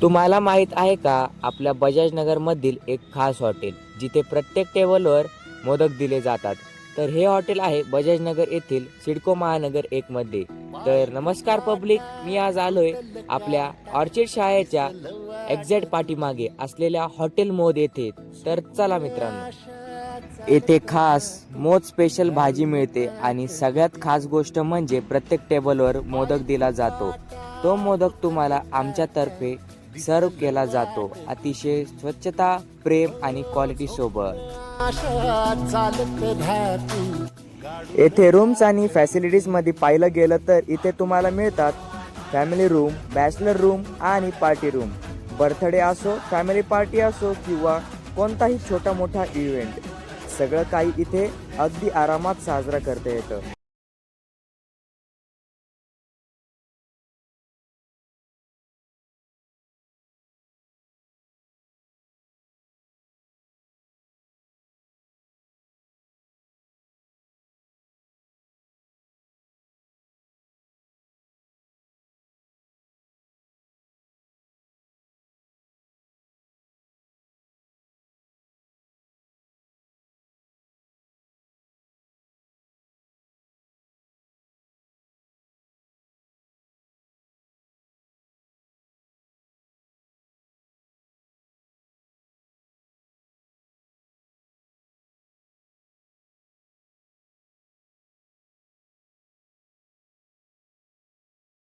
तुम्हाला माहीत आहे का आपल्या बजाजनगर मधील एक खास हॉटेल जिथे प्रत्येक टेबलवर मोदक दिले जातात. तर हे हॉटेल आहे बजाजनगर येथील सिडको महानगर 1 मध्ये. तर नमस्कार पब्लिक, मी आज आलोय आपल्या ऑर्चिड शाळेच्या एक्झॅक्ट पाठीमागे असलेल्या हॉटेल मोद येथे. तर चला मित्रांनो, येथे खास मोद स्पेशल भाजी मिळते आणि सगळ्यात खास गोष्ट म्हणजे प्रत्येक टेबलवर मोदक दिला जातो. तो मोदक तुम्हाला आमच्यातर्फे सर्व केला जातो अतिशय स्वच्छता, प्रेम आणि क्वालिटी सोबत. येथे रूम्स आणि फॅसिलिटीज मध्ये पाहिलं गेलं तर इथे तुम्हाला मिळतात फॅमिली रूम, बॅचलर रूम आणि पार्टी रूम. बर्थडे असो, फॅमिली पार्टी असो किंवा कोणताही छोटा मोठा इव्हेंट, सगळं काही इथे अगदी आरामात साजरा करता येतं.